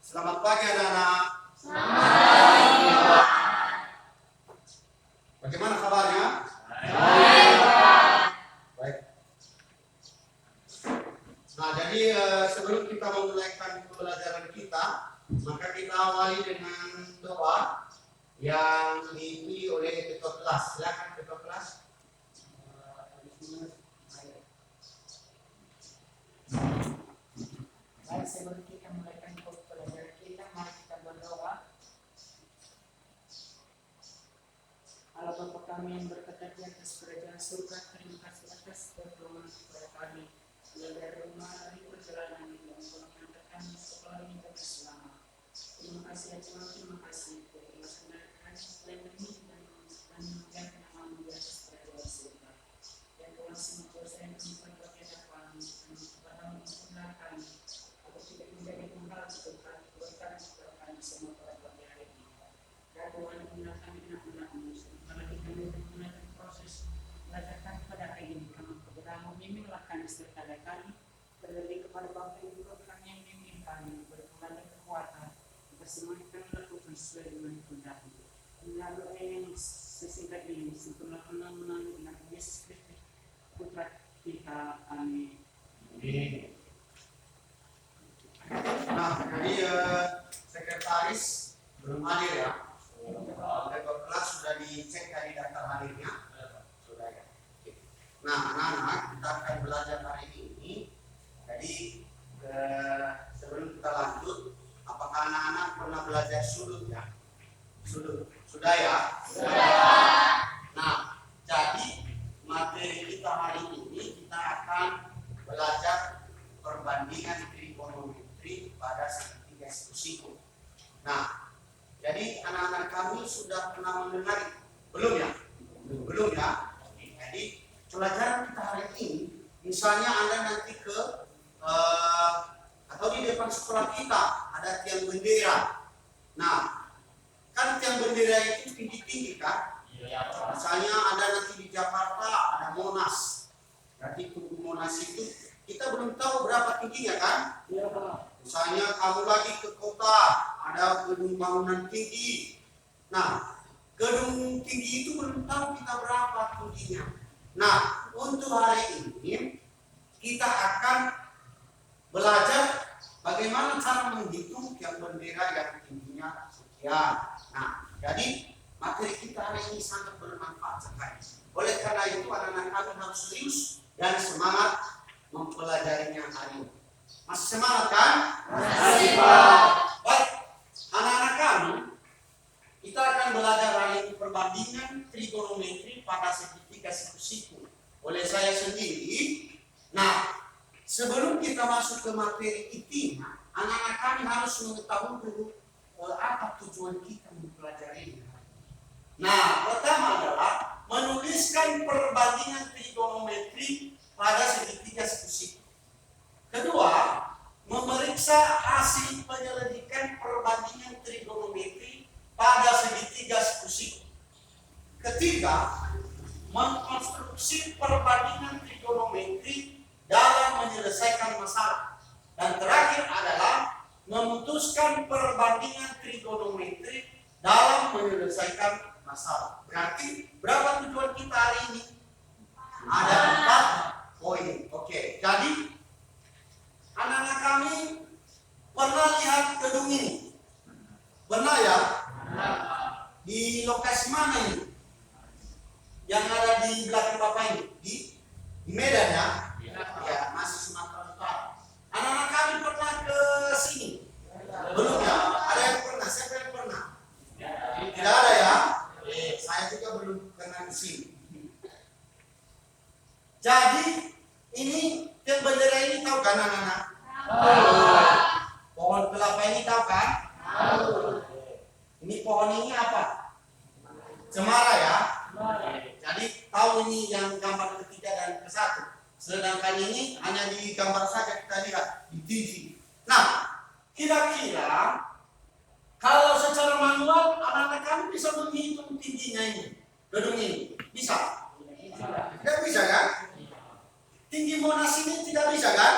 Selamat pagi anak-anak. Selamat pagi, Pak. Bagaimana kabarnya? Baik, Pak. Baik. Nah, jadi sebelum kita memulaikan pembelajaran kita, maka kita awali dengan doa yang diikuti oleh ketua kelas. Silakan ketua kelas. Baik, sebelum kita mulaikan pelajaran kita, mari kita berdoa. Allah Bapa kami yang berkata di atas kerajaan surga, terima kasih atas pertolongan kepada kami. Dari rumah dari perjalanan ini, Engkau mengantar kami sekolah ini dengan selamat. Terima kasih ya Tuhan, terima kasih. Terima kasih selain ini dan menjaga nama di atas kerajaan surga. Ya Tuhan, semua dosa yang kami perbuat kami mengampuni kami. Aku tidak menjadi pembalas Tuhan, berkata kepada kami semua perbuatan hari ini. Ya Tuhan, inilah kami anak-anak-Mu, apalagi kami menggunakan proses belajar pada hari ini. Kami keberanian membimbinglah kami serta kami, terlebih kepada Bapak Ibu kami yang membimbing kami, berkembang kekuatan, agar semua yang kami lakukan sesuai dengan kehendak-Mu. Inilah doa yang sesingkat ini, sempurna menang dengan Yesus Kristus, Putra kita. Amin. Nah, jadi sekretaris belum hadir ya. Ketua kelas sudah dicek tadi daftar hadirnya. Sudah ya. Oke. Nah, anak-anak kita akan belajar hari ini. Jadi sebelum kita lanjut, apakah anak-anak pernah belajar sudut ya? Sudut. Sudah ya? Sudah. Nah, jadi materi kita hari ini kita akan belajar perbandingan trigonometri pada segitiga siku. Nah, jadi anak-anak kami sudah pernah mendengar belum ya? Belum ya? Jadi pelajaran kita hari ini, misalnya Anda nanti ke atau di depan sekolah kita ada tiang bendera. Nah, kan tiang bendera itu tinggi-tinggi kan? Misalnya Anda nanti di Jakarta ada Monas. Berarti Tugu Monas itu kita belum tahu berapa tingginya kan? Ya Pak. Misalnya kamu lagi ke kota, ada gedung bangunan tinggi. Nah, gedung tinggi itu belum tahu kita berapa tingginya. Nah, untuk hari ini kita akan belajar bagaimana cara menghitung tiang bendera yang tingginya sekian. Nah, jadi materi kita hari ini sangat bermanfaat sekali. Oleh karena itu anak-anak kami harus serius dan semangat mempelajarinya hari ini. Masih semangat kan? Masih, Pak. Baik, anak-anak kami, kita akan belajar hari ini perbandingan trigonometri pada segitiga siku-siku oleh saya sendiri. Nah, sebelum kita masuk ke materi intinya, anak-anak kami harus mengetahui dulu apa tujuan kita mempelajari. Nah, pertama adalah menuliskan perbandingan trigonometri pada segitiga siku-siku. Kedua, memeriksa hasil penyelidikan perbandingan trigonometri pada segitiga siku-siku. Ketiga, mengkonstruksi perbandingan trigonometri dalam menyelesaikan masalah. Dan terakhir adalah memutuskan perbandingan trigonometri dalam menyelesaikan masalah. Berarti berapa tujuan kita hari ini? Ada 4 poin. Oke, jadi anak-anak kami pernah lihat gedung ini? Benar ya? Di lokasi mana ini? Yang ada di belakang Bapak ini? Di Medan ya? Ya, masih Sumatera Utara. Anak-anak kami pernah ke sini? Belum ya? Ada yang pernah? Siapa yang pernah? Tidak ada ya? Saya juga belum pernah ke sini. Jadi ini tiang bendera ini tahu kan anak-anak? Pohon kelapa ini tahu kan? Ini pohon ini apa? Cemara ya? Jadi tahu ini yang gambar ketiga dan ke-1. Sedangkan ini hanya di gambar saja kita lihat di TV. Nah, kira-kira kalau secara manual anak-anak kami bisa menghitung tingginya ini, gedung ini, bisa? Tidak bisa kan? Tinggi Monas ini tidak bisa kan?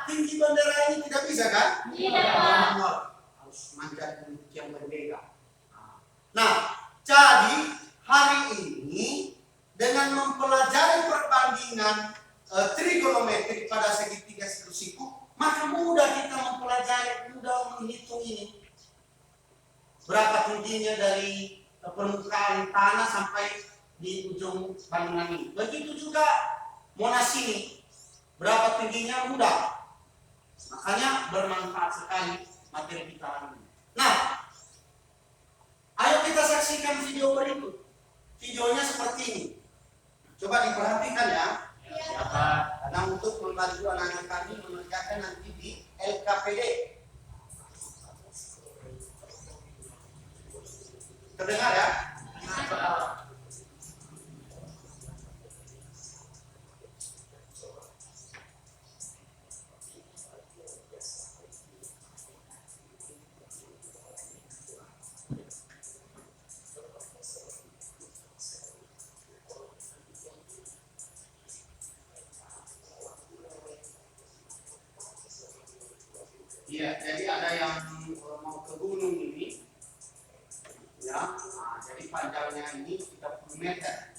Tinggi bendera ini tidak bisa kan? Tidak, Pak. Harus manjat untuk yang berbeda. Nah, jadi hari ini dengan mempelajari perbandingan trigonometri pada segitiga siku, maka mudah kita mempelajari, mudah menghitung ini. Berapa tingginya dari permukaan tanah sampai di ujung bangunan ini. Begitu juga Monas ini. Berapa tingginya mudah. Makanya bermanfaat sekali materi kita hari ini. Nah, ayo kita saksikan video berikut. Videonya seperti ini. Coba diperhatikan ya. Iya, Karena untuk membantu anak-anak kami mengerjakan nanti di LKPD. Terdengar ya? Iya, jadi ada yang mau ke gunung ini, ya. Nah, jadi panjangnya ini 30 meter,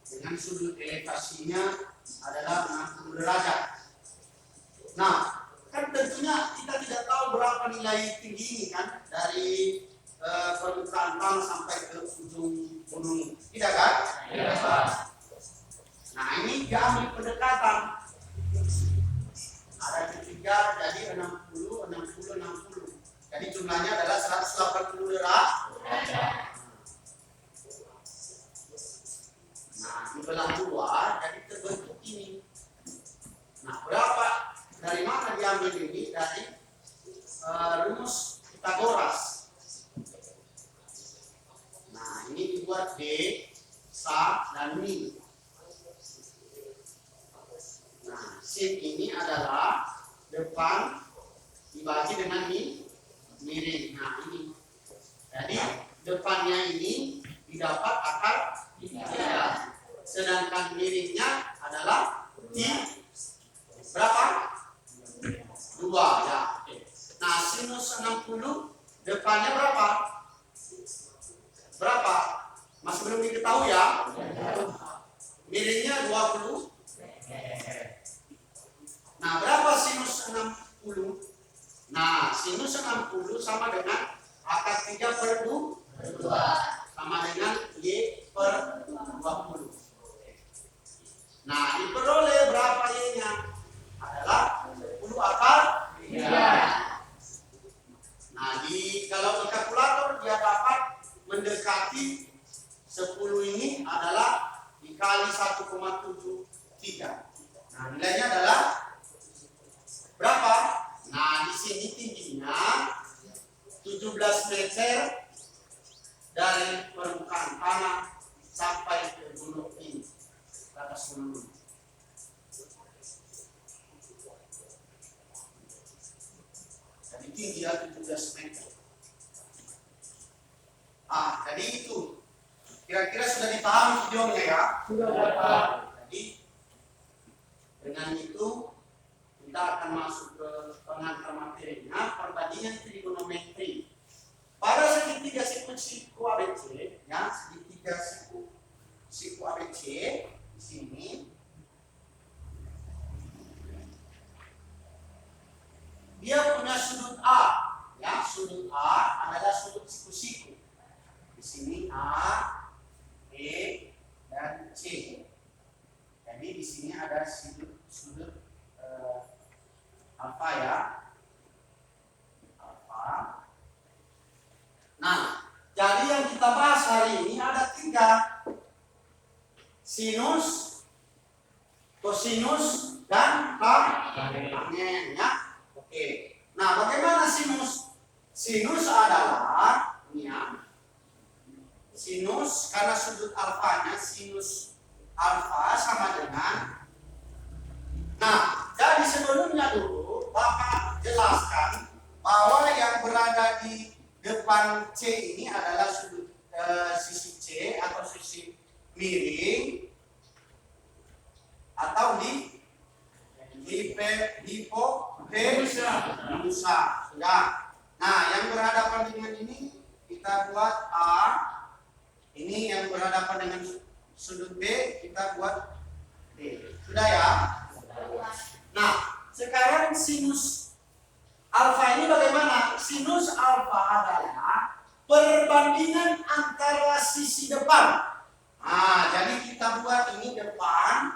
dengan sudut elevasinya adalah 60 derajat. Nah, kan tentunya kita tidak tahu berapa nilai tinggi ini kan dari permukaan tanah sampai ke ujung gunung, tidak kan? Iya, Pak. Nah, ini diambil pendekatan. Ada ketiga, jadi 60, 60, 60. Jadi jumlahnya adalah 180 derajat. Nah, dibelah dua, jadi terbentuk ini. Nah, berapa? Dari mana diambil ini? Dari rumus Pythagoras. Nah, ini dibuat D, Sa, dan Mi. Nah, sin ini adalah depan dibagi dengan miring. Nah, ini. Jadi depannya ini didapat akar 3. Sedangkan miringnya adalah berapa? 2 ya. Nah, sinus 60 depannya berapa? Berapa? Masih belum diketahui ya? Miringnya 20. Nah, berapa sinus 60? Nah, sinus 60 sama dengan akar 3/2 sama dengan Y per 20. Nah, diperoleh berapa Y-nya? Adalah 10 akar 3. Nah, kalau di kalkulator dia dapat mendekati 10 ini adalah dikali 1,73. Nah, nilainya adalah berapa? Nah, di sini tingginya 17 meter dari permukaan tanah sampai ke gunung ini, ke atas gunung. Jadi tinggi ya 17 meter. Jadi itu. Kira-kira sudah dipahami videonya ya? Sudah, Pak. Jadi dengan itu kita akan masuk ke pengantar materinya, perbandingan trigonometri. Pada segitiga siku ABC, ya, segitiga siku ABC di sini dia punya sudut A, ya, sudut A adalah sudut siku-siku. Di sini A, B, dan C. Jadi di sini ada sudut alfa ya, alfa. Nah, jadi yang kita bahas hari ini ada 3: sinus, kosinus, dan tangent ya. Oke. Nah, bagaimana sinus? Sinus adalah ini ya. Sinus karena sudut alfanya, sinus alfa sama dengan. Nah, jadi sebelumnya dulu Bapak jelaskan bahwa yang berada di depan C ini adalah sudut sisi C atau sisi miring atau di Nusa. Sudah. Nah, yang berhadapan dengan ini kita buat A. Ini yang berhadapan dengan sudut B kita buat D. Sudah ya? Nah, sekarang sinus alfa ini bagaimana? Sinus alfa adalah perbandingan antara sisi depan. Nah, jadi kita buat ini depan,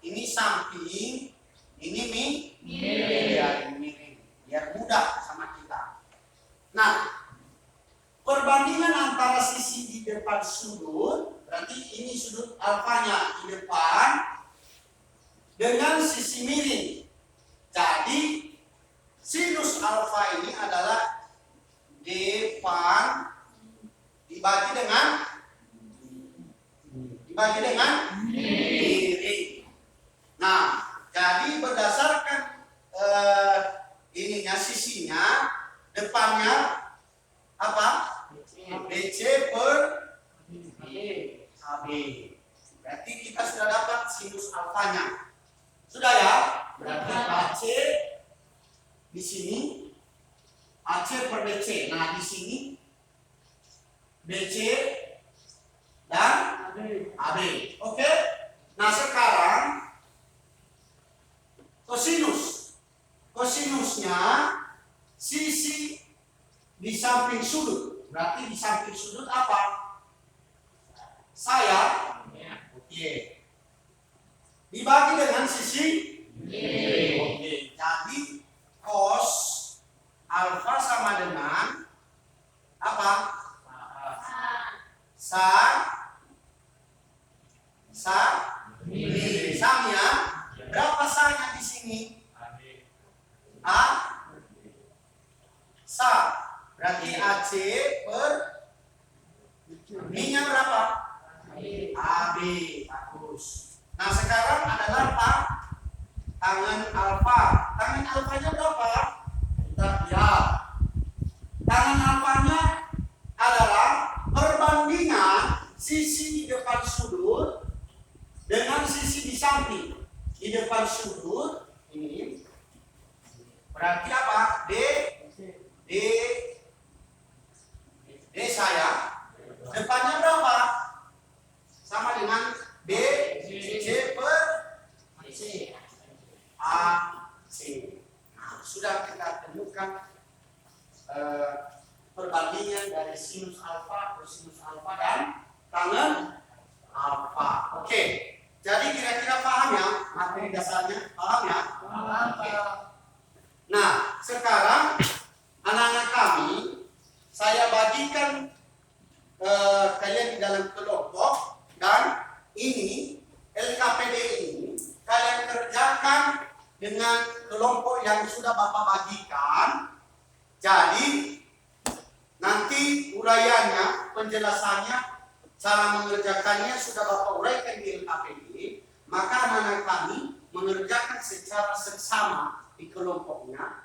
ini samping, ini miring, biar mudah sama kita. Nah, perbandingan antara sisi di depan sudut, berarti ini sudut alfanya di depan dengan sisi miring. Jadi sinus alfa ini adalah depan dibagi dengan miring. Nah, jadi berdasarkan ininya sisinya, depannya apa? BC per AB. Berarti kita sudah dapat sinus alfanya. Sudah ya? Berarti AC di sini AC per BC. Nah, di sini BC dan AB. Oke? Nah, sekarang kosinusnya sisi di samping sudut. Berarti di samping sudut apa? Saya. Oke. Dibagi dengan sisi miring. Oke. Jadi cos alfa sama dengan apa? Miring. Samnya berapa sanya di sini? A. Sa. Berarti AC per B-nya berapa? AB. Bagus. Nah, sekarang adalah tangan alfa. Tangan alfanya berapa? Kita lihat. Tangan alfanya adalah perbandingan sisi di depan sudut dengan sisi di samping. Di depan sudut ini berarti apa? D saya. Depannya berapa? Sama dengan C per AC. Nah, sudah kita temukan perbandingan dari sinus alfa, kosinus alfa dan tangan alfa. Oke. Jadi kira-kira paham ya materi dasarnya? Paham ya? Paham. Nah, sekarang anak-anak kami saya bagikan kalian di dalam kelompok dan ini LKPD ini kalian kerjakan dengan kelompok yang sudah Bapak bagikan. Jadi nanti uraiannya, penjelasannya, cara mengerjakannya sudah Bapak uraikan di LKPD, maka anak-anak kami mengerjakan secara seksama di kelompoknya.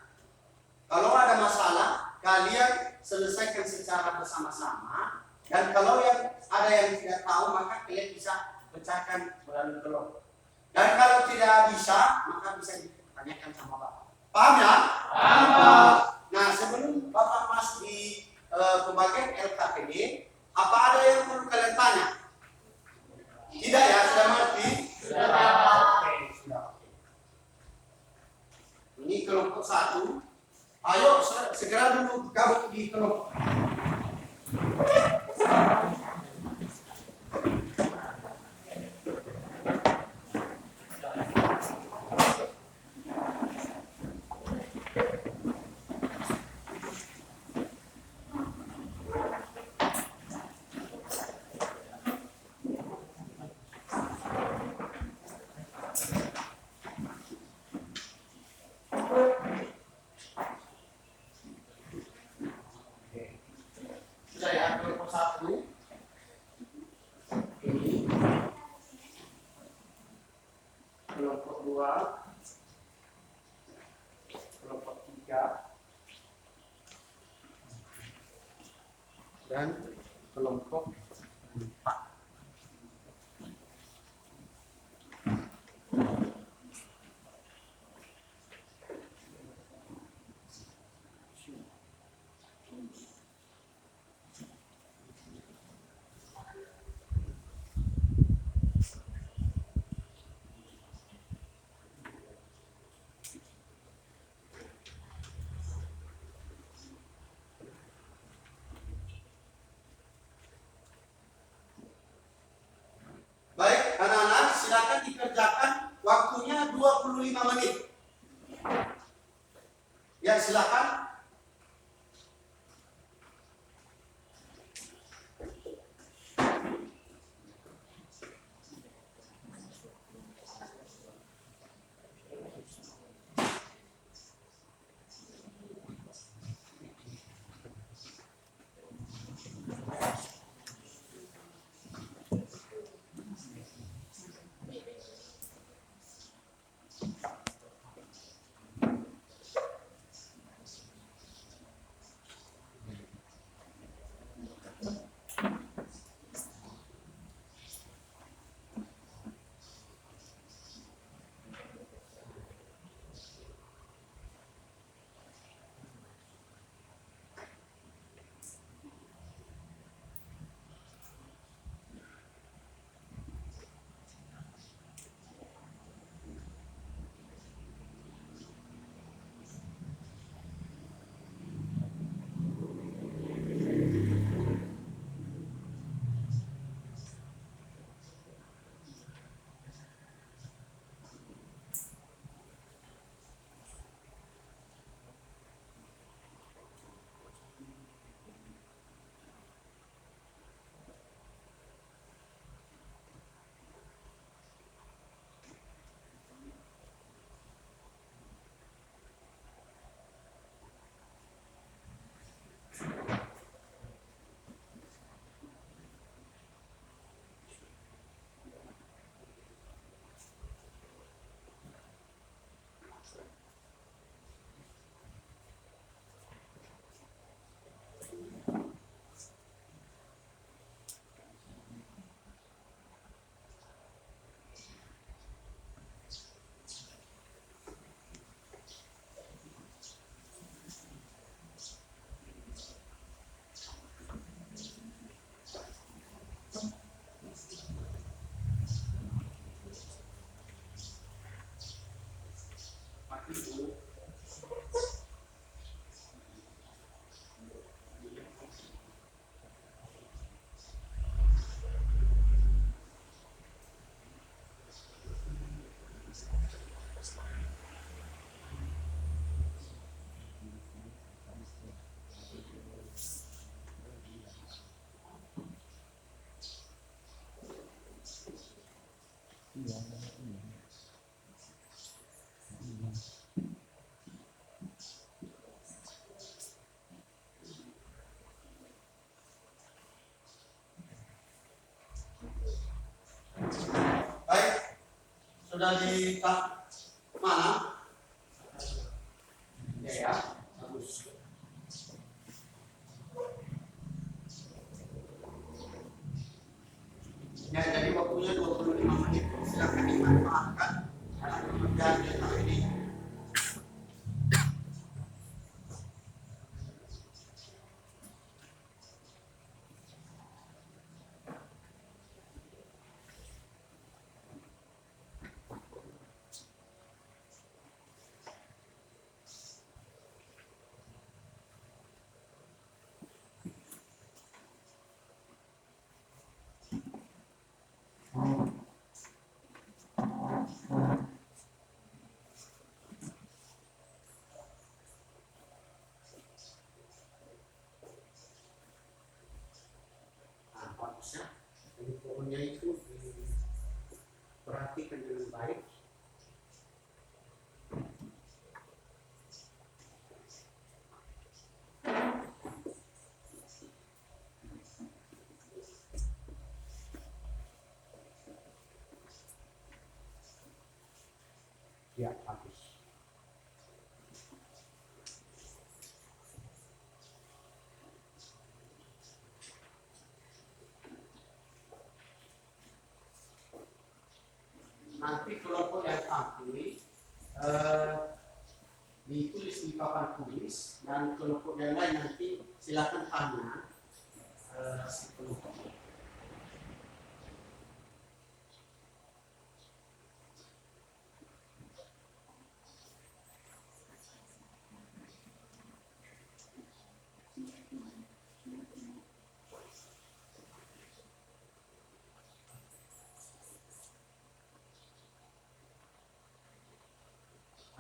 Kalau ada masalah, kalian selesaikan secara bersama-sama. Dan kalau ada yang tidak tahu, maka kalian bisa pecahkan melalui kelompok. Dan kalau tidak bisa, maka bisa ditanyakan sama Bapak. Paham ya? Paham. Nah, sebelum Bapak masuk di pembagian LKPD, apa ada yang perlu kalian tanya? Tidak ya? Sudah mengerti? Sudah. Oke, sudah. Ini kelompok 1. Ayo segera dulu gabung di kelompok. Saya kelompok 1. Ini kelompok 2, kelompok 3, dan kelompok 4. Ya, silakan. Baik, sudah di mana? Ya, bagus. Ya, jadi waktunya 25 menit. Silakan dimanfaatkan dalam pekerjaan kita ini. Nah, bagusnya. Jadi pohonnya itu diperhatikan dengan baik. Ya, bagus. Nanti kelompok yang tampil ditulis di papan tulis, dan kelompok yang lain nanti silakan tanya si kelompok.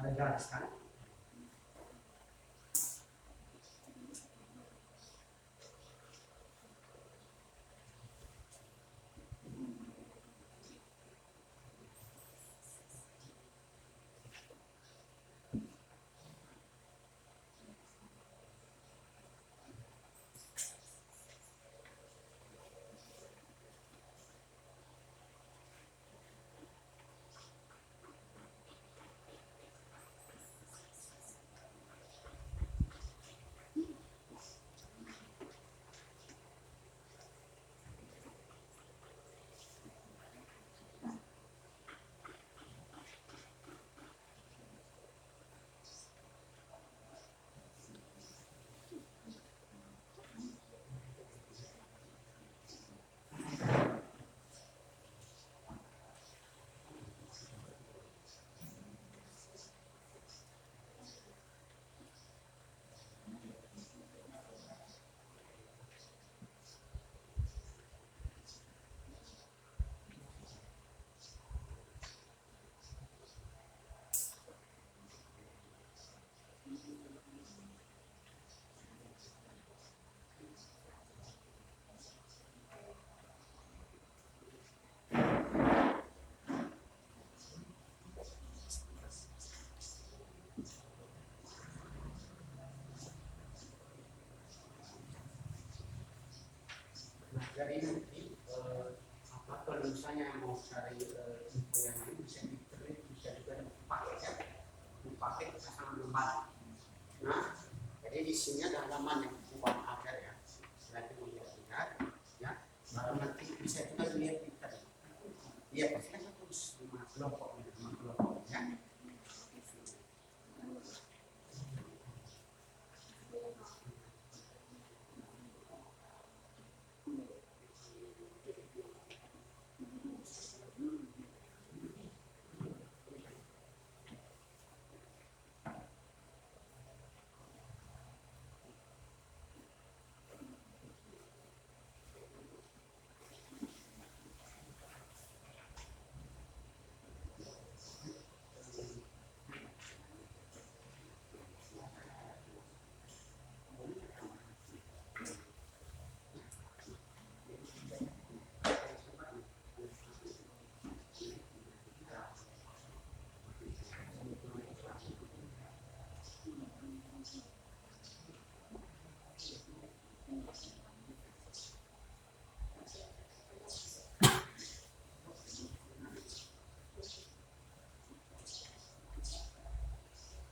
Ada garis kan? Jadi nanti apa kalau misalnya mau cari info yang lain bisa diterima, bisa juga dipakai ya, dipakai sama lembar. Nah, jadi di sini ada halaman yang buat agar ya, nanti lihat ya, baru nanti bisa juga lihat di tadi. Iya pasti kan terus lima kelompok ya.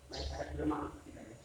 Baik, ada kelemahan tidak ya?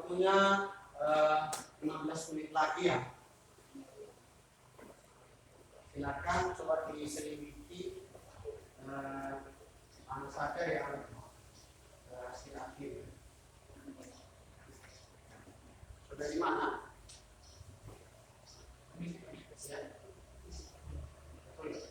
Waktunya 16 menit lagi ya. Silakan coba diselidiki mana saja yang hasil akhir. Sudah di mana? Ya. Betul.